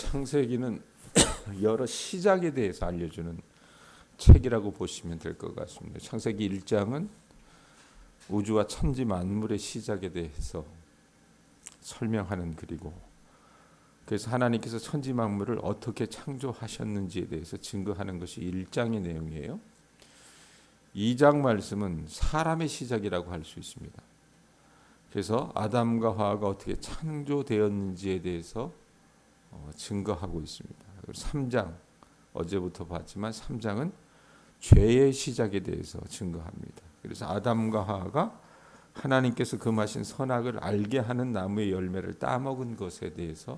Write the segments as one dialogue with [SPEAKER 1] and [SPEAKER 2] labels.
[SPEAKER 1] 창세기는 여러 시작에 대해서 알려주는 책이라고 보시면 될 것 같습니다. 창세기 1장은 우주와 천지 만물의 시작에 대해서 설명하는 글이고, 그래서 하나님께서 천지 만물을 어떻게 창조하셨는지에 대해서 증거하는 것이 1장의 내용이에요. 2장 말씀은 사람의 시작이라고 할 수 있습니다. 그래서 아담과 하와가 어떻게 창조되었는지에 대해서 증거하고 있습니다. 3장, 어제부터 봤지만 3장은 죄의 시작에 대해서 증거합니다. 그래서 아담과 하와가 하나님께서 금하신 선악을 알게 하는 나무의 열매를 따먹은 것에 대해서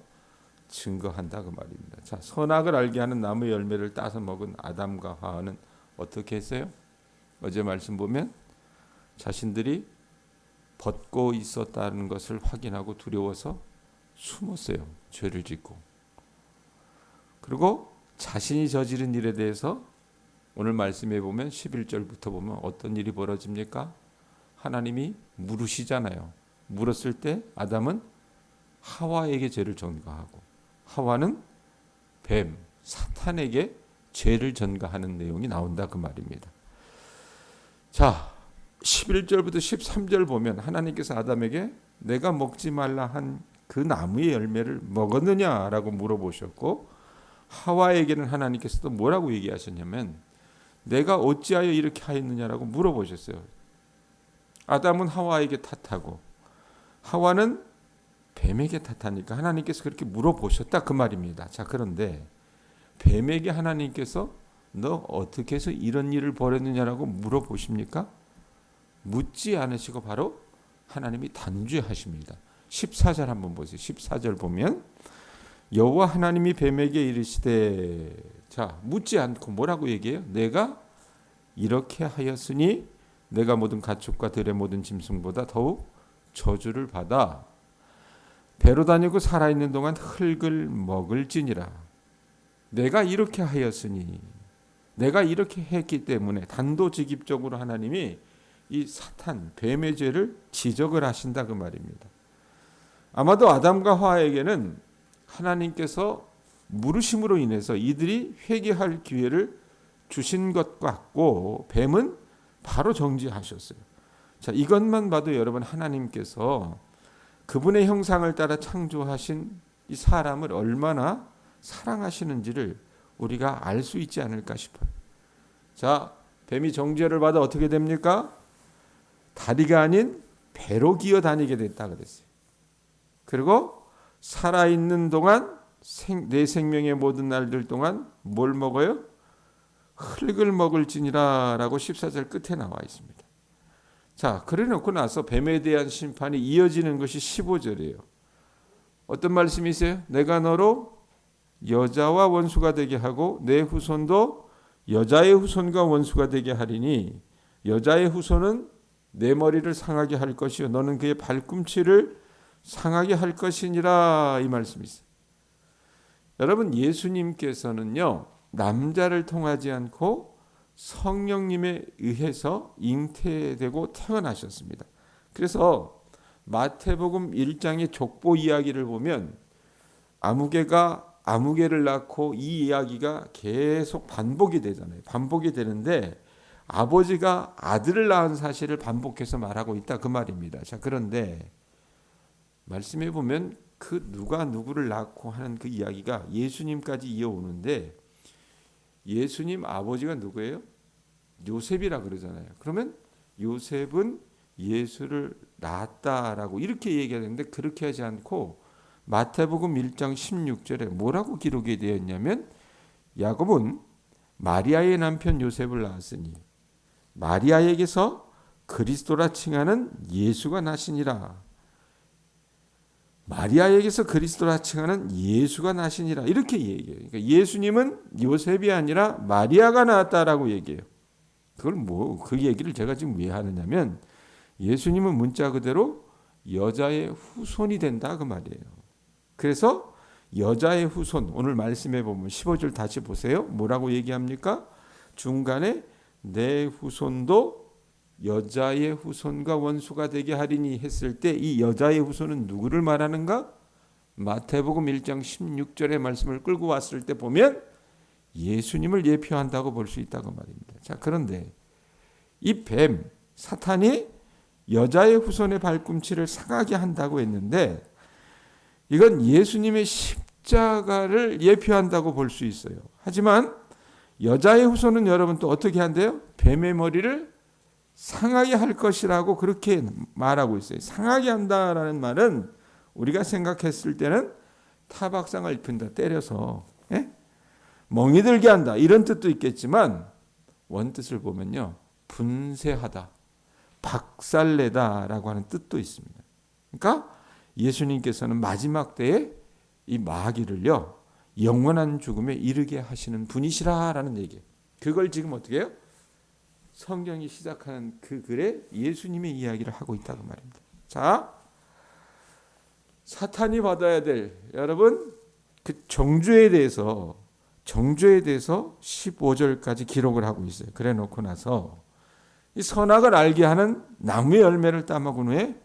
[SPEAKER 1] 증거한다 그 말입니다. 자, 선악을 알게 하는 나무의 열매를 따서 먹은 아담과 하와는 어떻게 했어요? 어제 말씀 보면 자신들이 벗고 있었다는 것을 확인하고 두려워서 숨었어요. 죄를 짓고. 그리고 자신이 저지른 일에 대해서 오늘 말씀에 보면 11절부터 보면 어떤 일이 벌어집니까? 하나님이 물으시잖아요. 물었을 때 아담은 하와에게 죄를 전가하고 하와는 뱀, 사탄에게 죄를 전가하는 내용이 나온다 그 말입니다. 자, 11절부터 13절 보면 하나님께서 아담에게 내가 먹지 말라 한 그 나무의 열매를 먹었느냐라고 물어보셨고, 하와에게는 하나님께서도 뭐라고 얘기하셨냐면 내가 어찌하여 이렇게 하였느냐라고 물어보셨어요. 아담은 하와에게 탓하고 하와는 뱀에게 탓하니까 하나님께서 그렇게 물어보셨다 그 말입니다. 자, 그런데 뱀에게 하나님께서 너 어떻게 해서 이런 일을 벌였느냐라고 물어보십니까? 묻지 않으시고 바로 하나님이 단죄하십니다. 14절 한번 보세요. 14절 보면 여호와 하나님이 뱀에게 이르시되, 자, 묻지 않고 뭐라고 얘기해요? 내가 이렇게 하였으니 내가 모든 가축과 들의 모든 짐승보다 더욱 저주를 받아 배로 다니고 살아있는 동안 흙을 먹을지니라. 내가 이렇게 하였으니, 내가 이렇게 했기 때문에 단도직입적으로 하나님이 이 사탄, 뱀의 죄를 지적을 하신다 그 말입니다. 아마도 아담과 하와에게는 하나님께서 물으심으로 인해서 이들이 회개할 기회를 주신 것 같고, 뱀은 바로 정지하셨어요. 자, 이것만 봐도 여러분, 하나님께서 그분의 형상을 따라 창조하신 이 사람을 얼마나 사랑하시는지를 우리가 알 수 있지 않을까 싶어요. 자, 뱀이 정죄를 받아 어떻게 됩니까? 다리가 아닌 배로 기어 다니게 됐다 그랬어요. 그리고 살아있는 동안 내 생명의 모든 날들 동안 뭘 먹어요? 흙을 먹을지니라 라고 14절 끝에 나와 있습니다. 자, 그래 놓고 나서 뱀에 대한 심판이 이어지는 것이 15절이에요. 어떤 말씀이 있어요? 내가 너로 여자와 원수가 되게 하고 내 후손도 여자의 후손과 원수가 되게 하리니 여자의 후손은 내 머리를 상하게 할 것이요 너는 그의 발꿈치를 상하게 할 것이니라, 이 말씀이 있어요. 여러분, 예수님께서는요 남자를 통하지 않고 성령님에 의해서 잉태되고 태어나셨습니다. 그래서 마태복음 1장의 족보 이야기를 보면 아무개가 아무개를 낳고 이 이야기가 계속 반복이 되잖아요. 반복이 되는데 아버지가 아들을 낳은 사실을 반복해서 말하고 있다 그 말입니다. 자, 그런데 말씀해 보면 그 누가 누구를 낳고 하는 그 이야기가 예수님까지 이어오는데 예수님 아버지가 누구예요? 요셉이라 그러잖아요. 그러면 요셉은 예수를 낳았다라고 이렇게 얘기하는데 그렇게 하지 않고 마태복음 1장 16절에 뭐라고 기록이 되어 있냐면 야곱은 마리아의 남편 요셉을 낳았으니 마리아에게서 그리스도라 칭하는 예수가 나시니라. 마리아에게서 그리스도라 칭하는 예수가 나시니라, 이렇게 얘기해요. 그러니까 예수님은 요셉이 아니라 마리아가 낳았다라고 얘기해요. 그걸 그 얘기를 제가 지금 왜 하느냐면 예수님은 문자 그대로 여자의 후손이 된다 그 말이에요. 그래서 여자의 후손, 오늘 말씀해 보면 15절 다시 보세요. 뭐라고 얘기합니까? 중간에 내 후손도 여자의 후손과 원수가 되게 하리니 했을 때 이 여자의 후손은 누구를 말하는가? 마태복음 1장 16절의 말씀을 끌고 왔을 때 보면 예수님을 예표한다고 볼 수 있다고 말입니다. 자, 그런데 이 뱀, 사탄이 여자의 후손의 발꿈치를 상하게 한다고 했는데 이건 예수님의 십자가를 예표한다고 볼 수 있어요. 하지만 여자의 후손은 여러분 또 어떻게 한대요? 뱀의 머리를 상하게 할 것이라고 그렇게 말하고 있어요. 상하게 한다라는 말은 우리가 생각했을 때는 타박상을 입힌다, 때려서 멍이 들게 한다 이런 뜻도 있겠지만 원뜻을 보면요, 분쇄하다, 박살내다라고 하는 뜻도 있습니다. 그러니까 예수님께서는 마지막 때에 이 마귀를요 영원한 죽음에 이르게 하시는 분이시라라는 얘기예요. 그걸 지금 어떻게 해요? 성경이 시작하는 그 글에 예수님의 이야기를 하고 있다고 말입니다. 자, 사탄이 받아야 될 여러분 그 정죄에 대해서 15절까지 기록을 하고 있어요. 그래 놓고 나서 이 선악을 알게 하는 나무의 열매를 따먹은 후에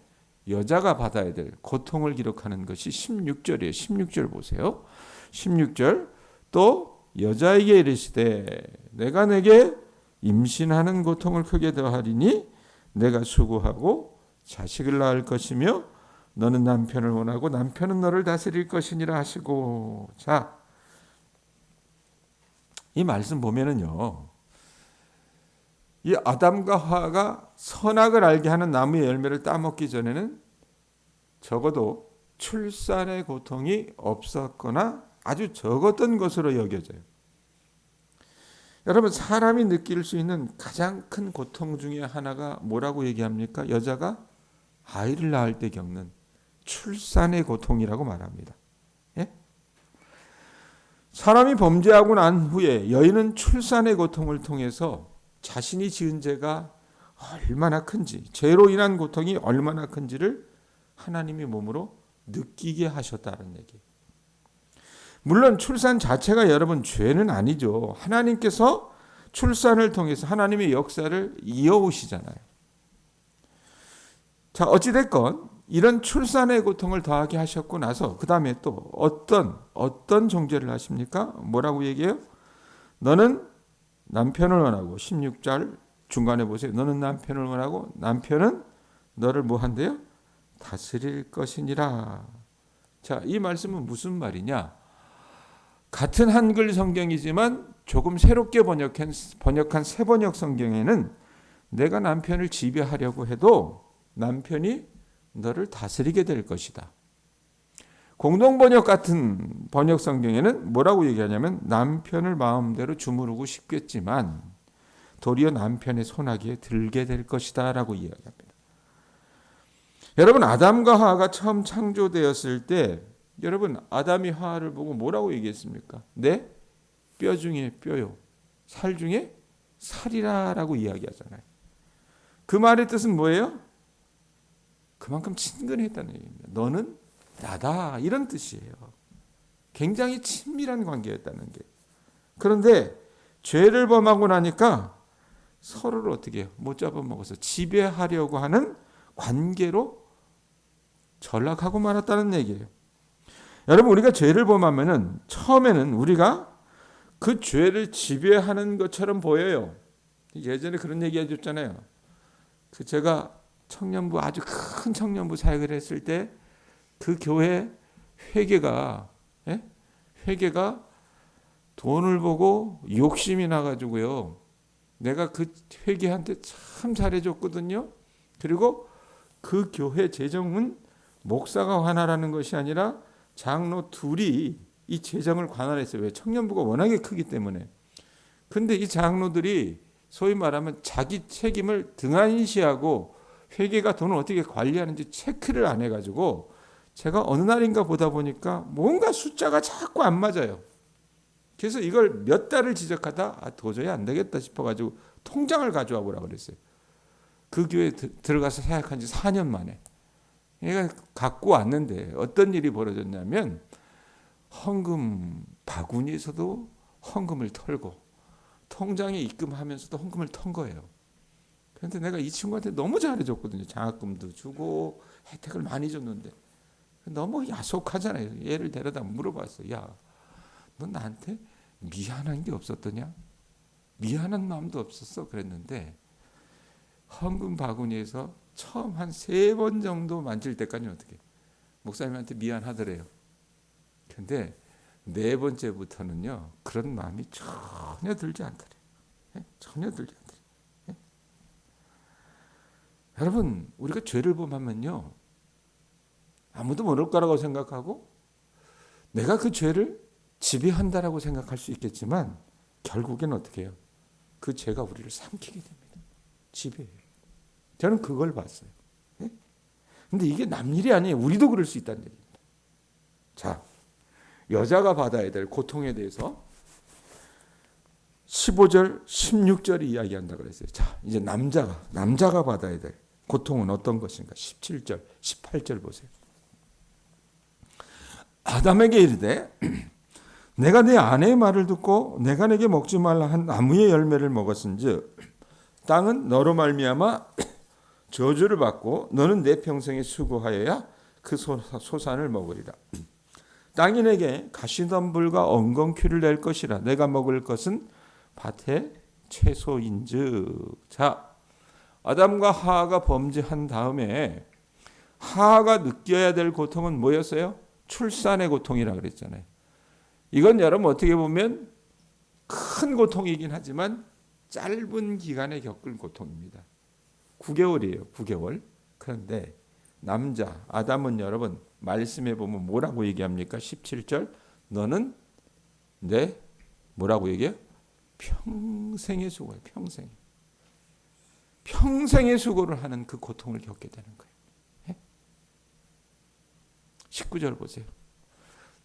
[SPEAKER 1] 여자가 받아야 될 고통을 기록하는 것이 16절이에요. 16절 보세요. 16절 또 여자에게 이르시되 내가 내게 임신하는 고통을 크게 더하리니 내가 수고하고 자식을 낳을 것이며 너는 남편을 원하고 남편은 너를 다스릴 것이니라 하시고. 자, 이 말씀 보면은요, 이 아담과 하와가 선악을 알게 하는 나무의 열매를 따먹기 전에는 적어도 출산의 고통이 없었거나 아주 적었던 것으로 여겨져요. 여러분, 사람이 느낄 수 있는 가장 큰 고통 중에 하나가 뭐라고 얘기합니까? 여자가 아이를 낳을 때 겪는 출산의 고통이라고 말합니다. 예? 사람이 범죄하고 난 후에 여인은 출산의 고통을 통해서 자신이 지은 죄가 얼마나 큰지, 죄로 인한 고통이 얼마나 큰지를 하나님이 몸으로 느끼게 하셨다는 얘기예요. 물론 출산 자체가 여러분 죄는 아니죠. 하나님께서 출산을 통해서 하나님의 역사를 이어오시잖아요. 자, 어찌됐건 이런 출산의 고통을 더하게 하셨고 나서 그 다음에 또 어떤 정죄를 하십니까? 뭐라고 얘기해요? 너는 남편을 원하고 16절 중간에 보세요. 너는 남편을 원하고 남편은 너를 뭐 한대요? 다스릴 것이니라. 자, 이 말씀은 무슨 말이냐? 같은 한글 성경이지만 조금 새롭게 번역한 새번역 성경에는 내가 남편을 지배하려고 해도 남편이 너를 다스리게 될 것이다. 공동번역 같은 번역 성경에는 뭐라고 얘기하냐면 남편을 마음대로 주무르고 싶겠지만 도리어 남편의 손아귀에 들게 될 것이다 라고 이야기합니다. 여러분, 아담과 하와가 처음 창조되었을 때 여러분 아담이 하와를 보고 뭐라고 얘기했습니까? 내 뼈 중에 뼈요, 살 중에 살이라라고 이야기하잖아요. 그 말의 뜻은 뭐예요? 그만큼 친근했다는 얘기입니다. 너는 나다 이런 뜻이에요. 굉장히 친밀한 관계였다는 게. 그런데 죄를 범하고 나니까 서로를 어떻게 해요? 못 잡아먹어서 지배하려고 하는 관계로 전락하고 말았다는 얘기예요. 여러분, 우리가 죄를 범하면은 처음에는 우리가 그 죄를 지배하는 것처럼 보여요. 예전에 그런 얘기 해줬잖아요. 제가 청년부, 아주 큰 청년부 사역을 했을 때 그 교회 회계가 돈을 보고 욕심이 나가지고요. 내가 그 회계한테 참 잘해줬거든요. 그리고 그 교회 재정은 목사가 관할하는 것이 아니라 장로 둘이 이 재정을 관할했어요. 왜? 청년부가 워낙에 크기 때문에. 근데 이 장로들이 소위 말하면 자기 책임을 등한시하고 회계가 돈을 어떻게 관리하는지 체크를 안 해가지고 제가 어느 날인가 보다 보니까 뭔가 숫자가 자꾸 안 맞아요. 그래서 이걸 몇 달을 지적하다 도저히 안 되겠다 싶어가지고 통장을 가져와 보라고 그랬어요. 그 교회에 들어가서 사역한 지 4년 만에. 얘가 갖고 왔는데 어떤 일이 벌어졌냐면 헌금 바구니에서도 헌금을 털고 통장에 입금하면서도 헌금을 턴 거예요. 그런데 내가 이 친구한테 너무 잘해줬거든요. 장학금도 주고 혜택을 많이 줬는데 너무 야속하잖아요. 얘를 데려다 물어봤어요. 야, 너 나한테 미안한 게 없었더냐? 미안한 마음도 없었어? 그랬는데 헌금 바구니에서 처음 한 3번 정도 만질 때까지는 어떻게 목사님한테 미안하더래요. 근데 4번째부터는요 그런 마음이 전혀 들지 않더래요. 전혀 들지 않더래요. 여러분, 우리가 죄를 범하면요 아무도 모를 거라고 생각하고 내가 그 죄를 지배한다라고 생각할 수 있겠지만 결국엔 어떻게 해요? 그 죄가 우리를 삼키게 됩니다. 지배해요. 저는 그걸 봤어요. 근데 이게 남 일이 아니에요. 우리도 그럴 수 있다는 얘기입니다. 자, 여자가 받아야 될 고통에 대해서 15절, 16절이 이야기한다고 그랬어요. 자, 이제 남자가 받아야 될 고통은 어떤 것인가? 17절, 18절 보세요. 아담에게 이르되 내가 내 아내의 말을 듣고 내가 내게 먹지 말라 한 나무의 열매를 먹었은즉 땅은 너로 말미암아 저주를 받고 너는 내 평생에 수고하여야 그 소산을 먹으리라. 땅이 내게 가시덤불과 엉겅퀴를 낼 것이라. 내가 먹을 것은 밭의 채소인즉. 자, 아담과 하하가 범죄한 다음에 하하가 느껴야 될 고통은 뭐였어요? 출산의 고통이라 그랬잖아요. 이건 여러분 어떻게 보면 큰 고통이긴 하지만 짧은 기간에 겪을 고통입니다. 9개월이에요. 9개월. 그런데 남자 아담은 여러분 말씀해 보면 뭐라고 얘기합니까? 17절 너는 내 뭐라고 얘기해요? 평생의 수고예요. 평생의 수고를 하는 그 고통을 겪게 되는 거예요. 19절 보세요.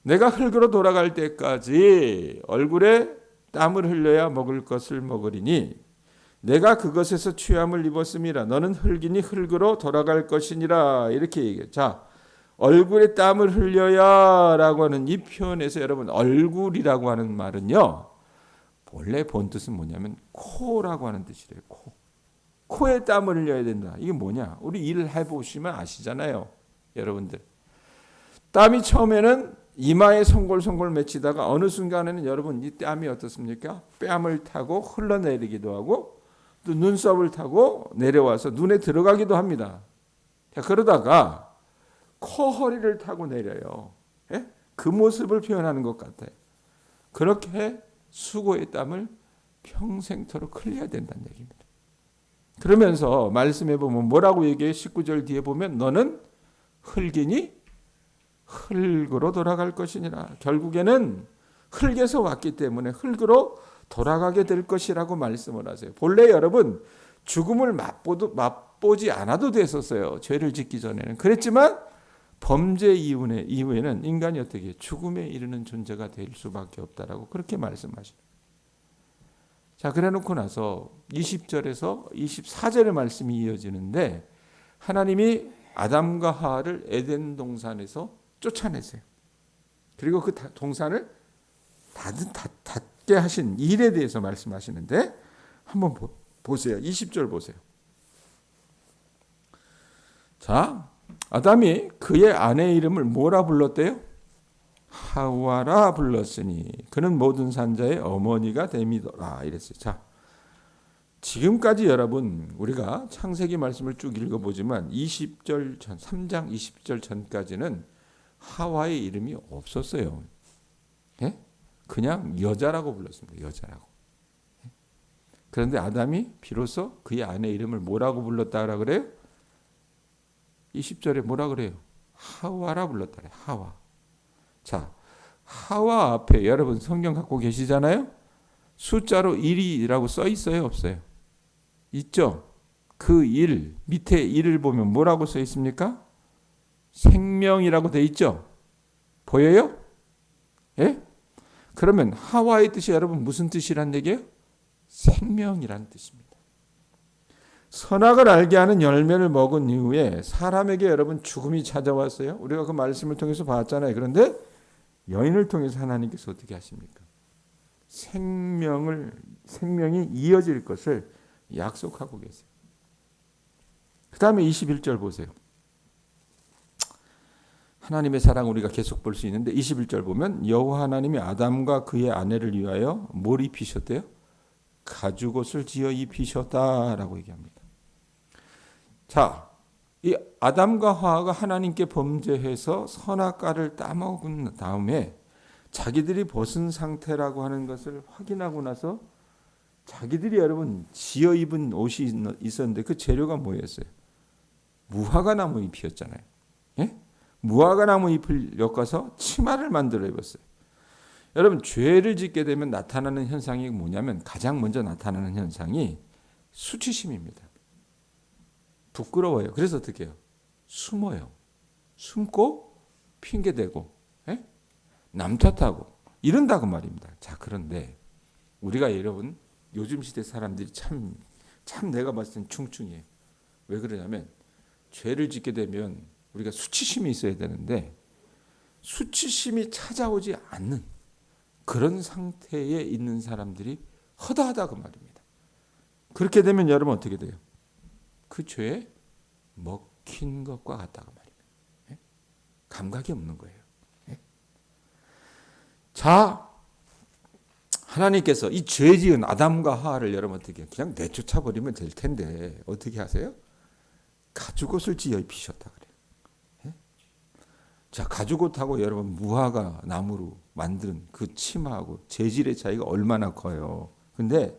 [SPEAKER 1] 내가 흙으로 돌아갈 때까지 얼굴에 땀을 흘려야 먹을 것을 먹으리니 내가 그것에서 취함을 입었음이라. 너는 흙이니 흙으로 돌아갈 것이니라. 이렇게 얘기해요. 자, 얼굴에 땀을 흘려야 라고 하는 이 표현에서 여러분 얼굴이라고 하는 말은요 원래 본 뜻은 뭐냐면 코라고 하는 뜻이래요. 코에 땀을 흘려야 된다. 이게 뭐냐? 우리 일을 해보시면 아시잖아요. 여러분들 땀이 처음에는 이마에 송골송골 맺히다가 어느 순간에는 여러분 이 땀이 어떻습니까? 뺨을 타고 흘러내리기도 하고 또 눈썹을 타고 내려와서 눈에 들어가기도 합니다. 자, 그러다가 코허리를 타고 내려요. 그 모습을 표현하는 것 같아요. 그렇게 수고의 땀을 평생토록 흘려야 된다는 얘기입니다. 그러면서 말씀해 보면 뭐라고 얘기해요? 19절 뒤에 보면 너는 흙이니 흙으로 돌아갈 것이니라. 결국에는 흙에서 왔기 때문에 흙으로 돌아가게 될 것이라고 말씀을 하세요. 본래 여러분 죽음을 맛보지 않아도 됐었어요. 죄를 짓기 전에는. 그랬지만 범죄 이후에는 인간이 어떻게 죽음에 이르는 존재가 될 수밖에 없다라고 그렇게 말씀하십니다. 자, 그래 놓고 나서 20절에서 24절의 말씀이 이어지는데 하나님이 아담과 하와를 에덴 동산에서 쫓아내세요. 그리고 그 동산을 닫게 하신 일에 대해서 말씀하시는데 한번 보세요. 20절 보세요. 자, 아담이 그의 아내의 이름을 뭐라 불렀대요? 하와라 불렀으니 그는 모든 산자의 어머니가 됨이더라 이랬어요. 자, 지금까지 여러분 우리가 창세기 말씀을 쭉 읽어보지만 20절 전 3장 20절 전까지는 하와의 이름이 없었어요. 그냥 여자라고 불렀습니다. 여자라고. 그런데 아담이 비로소 그의 아내의 이름을 뭐라고 불렀다라 그래요? 20절에 뭐라 그래요? 하와라 불렀다 그래요. 하와. 자, 하와 앞에 여러분 성경 갖고 계시잖아요? 숫자로 1이라고 써 있어요? 없어요? 있죠? 그 1, 밑에 1을 보면 뭐라고 써 있습니까? 생명이라고 돼 있죠? 보여요? 예? 그러면 하와의 뜻이 여러분 무슨 뜻이란 얘기예요? 생명이란 뜻입니다. 선악을 알게 하는 열매를 먹은 이후에 사람에게 여러분 죽음이 찾아왔어요. 우리가 그 말씀을 통해서 봤잖아요. 그런데 여인을 통해서 하나님께서 어떻게 하십니까? 생명이 이어질 것을 약속하고 계세요. 그 다음에 21절 보세요. 하나님의 사랑 우리가 계속 볼 수 있는데 21절 보면 여호와 하나님이 아담과 그의 아내를 위하여 뭘 입히셨대요? 가죽옷을 지어 입히셨다라고 얘기합니다. 자, 이 아담과 하와가 하나님께 범죄해서 선악과를 따먹은 다음에 자기들이 벗은 상태라고 하는 것을 확인하고 나서 자기들이 여러분 지어 입은 옷이 있었는데 그 재료가 뭐였어요? 무화과 나무 잎이었잖아요. 예? 무화과 나무 잎을 엮어서 치마를 만들어 입었어요. 여러분 죄를 짓게 되면 나타나는 현상이 뭐냐면 가장 먼저 나타나는 현상이 수치심입니다. 부끄러워요. 그래서 어떻게 해요? 숨어요. 숨고 핑계대고 남 탓하고 이런다고 말입니다. 자, 그런데 우리가 여러분 요즘 시대 사람들이 참 내가 봤을 땐 충충이에요. 왜 그러냐면 죄를 짓게 되면 우리가 수치심이 있어야 되는데 수치심이 찾아오지 않는 그런 상태에 있는 사람들이 허다하다고 말입니다. 그렇게 되면 여러분 어떻게 돼요? 그 죄에 먹힌 것과 같다고 말입니다. 감각이 없는 거예요. 자, 하나님께서 이 죄 지은 아담과 하와를 여러분 어떻게 해요? 그냥 내쫓아 버리면 될 텐데 어떻게 하세요? 가죽옷을 지어 입히셨다 그래요. 자, 가죽옷하고 여러분 무화과 나무로 만든 그 치마하고 재질의 차이가 얼마나 커요. 근데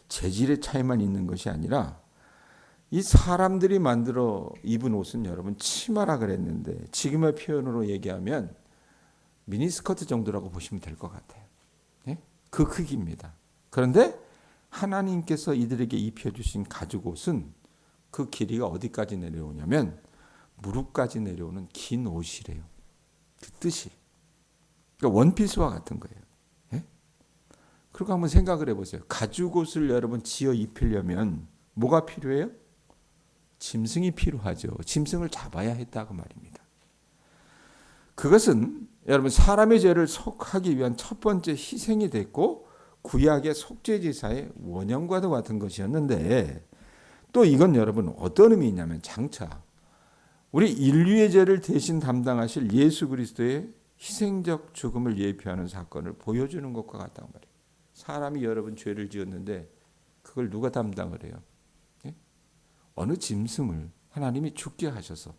[SPEAKER 1] 재질의 차이만 있는 것이 아니라 이 사람들이 만들어 입은 옷은 여러분 치마라 그랬는데 지금의 표현으로 얘기하면 미니스커트 정도라고 보시면 될 것 같아요. 그 크기입니다. 그런데 하나님께서 이들에게 입혀주신 가죽옷은 그 길이가 어디까지 내려오냐면 무릎까지 내려오는 긴 옷이래요. 그 뜻이. 그러니까 원피스와 같은 거예요. 그리고 한번 생각을 해보세요. 가죽옷을 여러분 지어 입히려면 뭐가 필요해요? 짐승이 필요하죠. 짐승을 잡아야 했다고 말입니다. 그것은 여러분 사람의 죄를 속하기 위한 첫 번째 희생이 됐고 구약의 속죄제사의 원형과도 같은 것이었는데 또 이건 여러분 어떤 의미냐면 장차 우리 인류의 죄를 대신 담당하실 예수 그리스도의 희생적 죽음을 예표하는 사건을 보여주는 것과 같다고 말이에요. 사람이 여러분 죄를 지었는데 그걸 누가 담당을 해요? 어느 짐승을 하나님이 죽게 하셔서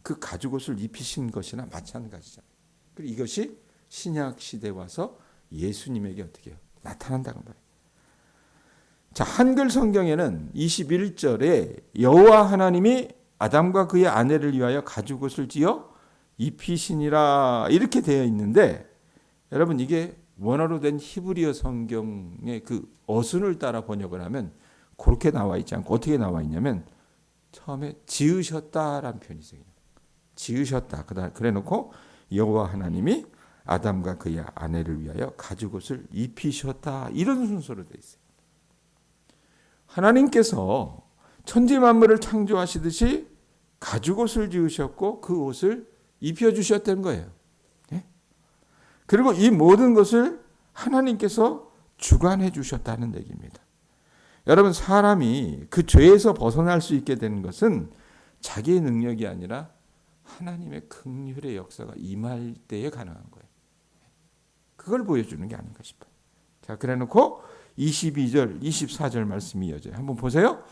[SPEAKER 1] 그 가죽옷을 입히신 것이나 마찬가지잖아요. 그리고 이것이 신약 시대에 와서 예수님에게 어떻게 해요? 나타난다고 말이에요. 자, 한글 성경에는 21절에 여호와 하나님이 아담과 그의 아내를 위하여 가죽옷을 지어 입히시니라 이렇게 되어 있는데 여러분 이게 원어로 된 히브리어 성경의 그 어순을 따라 번역을 하면 그렇게 나와 있지 않고 어떻게 나와 있냐면 처음에 지으셨다라는 표현이 있어요. 지으셨다. 그래 놓고 여호와 하나님이 아담과 그의 아내를 위하여 가죽옷을 입히셨다. 이런 순서로 되어 있어요. 하나님께서 천지 만물을 창조하시듯이 가죽옷을 지으셨고 그 옷을 입혀주셨다는 거예요. 그리고 이 모든 것을 하나님께서 주관해 주셨다는 얘기입니다. 여러분 사람이 그 죄에서 벗어날 수 있게 되는 것은 자기의 능력이 아니라 하나님의 긍휼의 역사가 임할 때에 가능한 거예요. 그걸 보여주는 게 아닌가 싶어요. 자, 그래놓고 22절, 24절 말씀이 이어져요. 한번 보세요.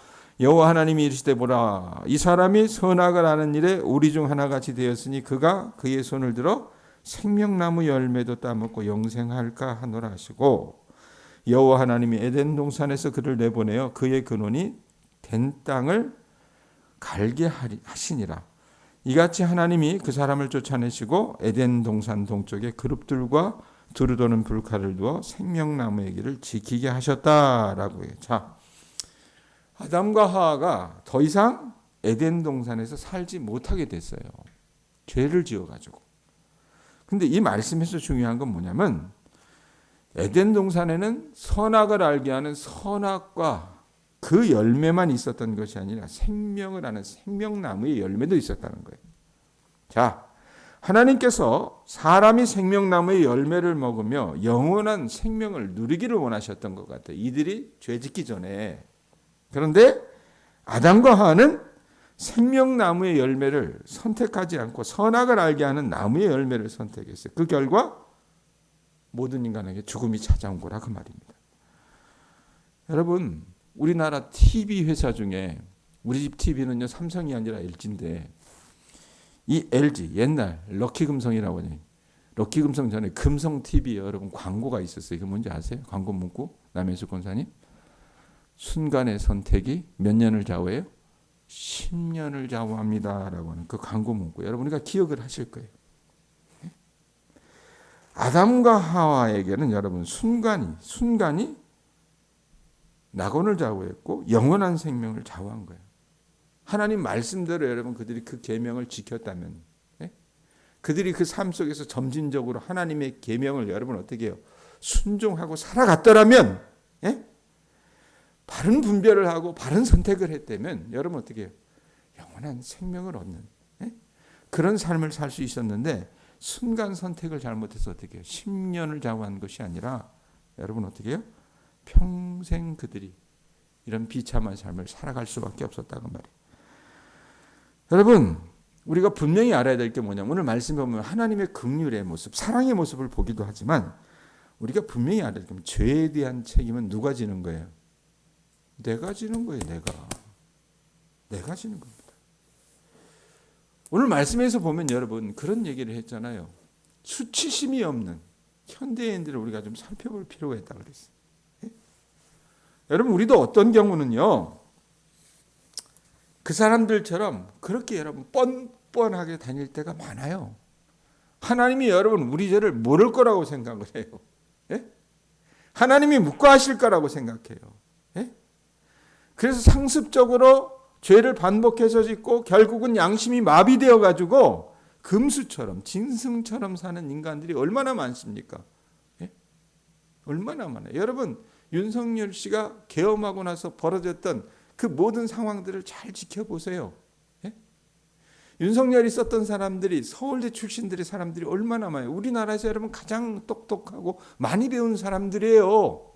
[SPEAKER 1] 여호와 하나님이 이르시되 보라, 이 사람이 선악을 아는 일에 우리 중 하나같이 되었으니 그가 그의 손을 들어 생명나무 열매도 따먹고 영생할까 하노라 하시고 여호와 하나님이 에덴 동산에서 그를 내보내어 그의 근원이 된 땅을 갈게 하시니라. 이같이 하나님이 그 사람을 쫓아내시고 에덴 동산 동쪽에 그룹들과 두루 도는 불칼을 두어 생명나무의 길을 지키게 하셨다라고 해요. 자, 아담과 하와가 더 이상 에덴 동산에서 살지 못하게 됐어요. 죄를 지어가지고. 근데 이 말씀에서 중요한 건 뭐냐면 에덴 동산에는 선악을 알게 하는 선악과 그 열매만 있었던 것이 아니라 생명을 아는 생명나무의 열매도 있었다는 거예요. 자, 하나님께서 사람이 생명나무의 열매를 먹으며 영원한 생명을 누리기를 원하셨던 것 같아요. 이들이 죄 짓기 전에. 그런데 아담과 하와는 생명나무의 열매를 선택하지 않고 선악을 알게 하는 나무의 열매를 선택했어요. 그 결과 모든 인간에게 죽음이 찾아온 거라 그 말입니다. 여러분, 우리나라 TV 회사 중에 우리 집 TV는요 삼성이 아니라 LG인데 이 LG 옛날 럭키금성이라고 하니 럭키금성 전에 금성 TV에 여러분 광고가 있었어요. 이게 뭔지 아세요? 광고 문구 남해수 권사님. 순간의 선택이 몇 년을 좌우해요? 10년을 좌우합니다라고 하는 그 광고 문구 여러분 우리가 기억을 하실 거예요. 아담과 하와에게는 여러분 순간이 낙원을 좌우했고 영원한 생명을 좌우한 거예요. 하나님 말씀대로 여러분 그들이 그 계명을 지켰다면 그들이 그 삶 속에서 점진적으로 하나님의 계명을 여러분 어떻게 해요? 순종하고 살아갔더라면 바른 분별을 하고 바른 선택을 했다면 여러분 어떻게 해요? 영원한 생명을 얻는 그런 삶을 살 수 있었는데 순간 선택을 잘못해서 어떻게 해요? 10년을 좌우한 것이 아니라 여러분 어떻게 해요? 평생 그들이 이런 비참한 삶을 살아갈 수밖에 없었다고 말이에요. 여러분 우리가 분명히 알아야 될 게 뭐냐면 오늘 말씀에 보면 하나님의 긍휼의 모습, 사랑의 모습을 보기도 하지만 우리가 분명히 알아야 될 게 죄에 대한 책임은 누가 지는 거예요? 내가 지는 거예요. 내가 지는 겁니다. 오늘 말씀에서 보면 여러분 그런 얘기를 했잖아요. 수치심이 없는 현대인들을 우리가 좀 살펴볼 필요가 있다고 그랬어요. 여러분 우리도 어떤 경우는요. 그 사람들처럼 그렇게 여러분 뻔뻔하게 다닐 때가 많아요. 하나님이 여러분 우리 죄를 모를 거라고 생각을 해요. 하나님이 묵과하실 거라고 생각해요. 그래서 상습적으로 죄를 반복해서 짓고 결국은 양심이 마비되어 가지고 금수처럼 짐승처럼 사는 인간들이 얼마나 많습니까? 얼마나 많아요. 여러분 윤석열 씨가 계엄하고 나서 벌어졌던 그 모든 상황들을 잘 지켜보세요. 윤석열이 썼던 사람들이 서울대 출신들의 사람들이 얼마나 많아요. 우리나라에서 여러분 가장 똑똑하고 많이 배운 사람들이에요.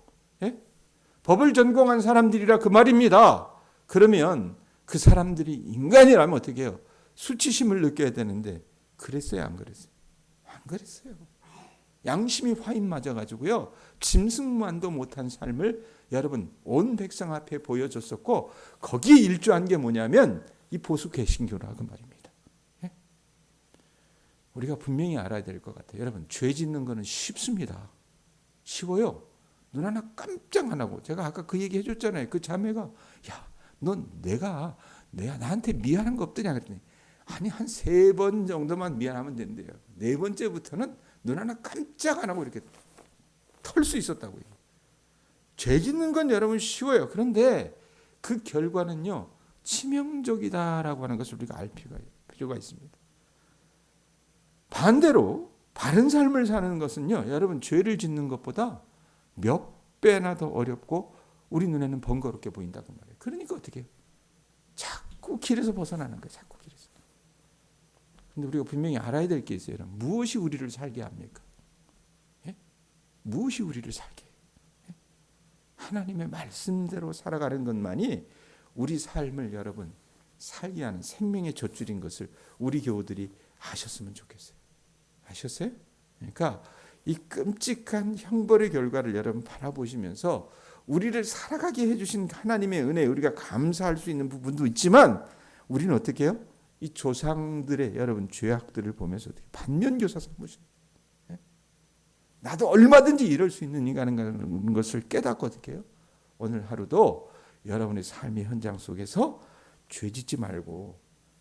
[SPEAKER 1] 법을 전공한 사람들이라 그 말입니다. 그러면 그 사람들이 인간이라면 어떻게 해요? 수치심을 느껴야 되는데 그랬어요? 안 그랬어요? 안 그랬어요. 양심이 화인 맞아가지고요. 짐승만도 못한 삶을 여러분 온 백성 앞에 보여줬었고 거기에 일조한 게 뭐냐면 이 보수 개신교라 그 말입니다. 우리가 분명히 알아야 될 것 같아요. 여러분 죄 짓는 거는 쉽습니다. 쉬워요. 눈 하나 깜짝 안 하고 제가 아까 그 얘기 해줬잖아요. 그 자매가 야, 넌 내가 나한테 미안한 거 없더냐 그랬더니 아니 한 3번 정도만 미안하면 된대요. 4번째부터는 눈 하나 깜짝 안 하고 이렇게 털 수 있었다고요. 죄 짓는 건 여러분 쉬워요. 그런데 그 결과는요 치명적이다라고 하는 것을 우리가 알 필요가 있습니다. 반대로 바른 삶을 사는 것은요 여러분 죄를 짓는 것보다 몇 배나 더 어렵고 우리 눈에는 번거롭게 보인다고 말해요. 그러니까 어떻게 해요? 자꾸 길에서 벗어나는 거예요. 자꾸 길에서. 근데 우리가 분명히 알아야 될 게 있어요. 여러분. 무엇이 우리를 살게 합니까? 무엇이 우리를 살게 해요? 하나님의 말씀대로 살아가는 것만이 우리 삶을 여러분 살게 하는 생명의 젖줄인 것을 우리 교우들이 아셨으면 좋겠어요. 아셨어요? 그러니까 이 끔찍한 형벌의 결과를 여러분 바라보시면서 우리를 살아가게 해주신 하나님의 은혜에 우리가 감사할 수 있는 부분도 있지만 우리는 어떻게 해요? 이 조상들의 여러분 죄악들을 보면서 어떻게 반면교사 삼으셔. 나도 얼마든지 이럴 수 있는 인간인 것을 깨닫고 어떻게 해요? 오늘 하루도 여러분의 삶의 현장 속에서 죄 짓지 말고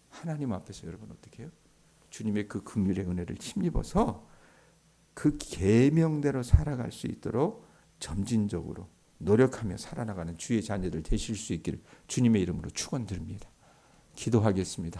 [SPEAKER 1] 하나님 앞에서 여러분 어떻게 해요? 주님의 그 긍휼의 은혜를 힘입어서 그 계명대로 살아갈 수 있도록 점진적으로 노력하며 살아나가는 주의 자녀들 되실 수 있기를 주님의 이름으로 축원드립니다. 기도하겠습니다.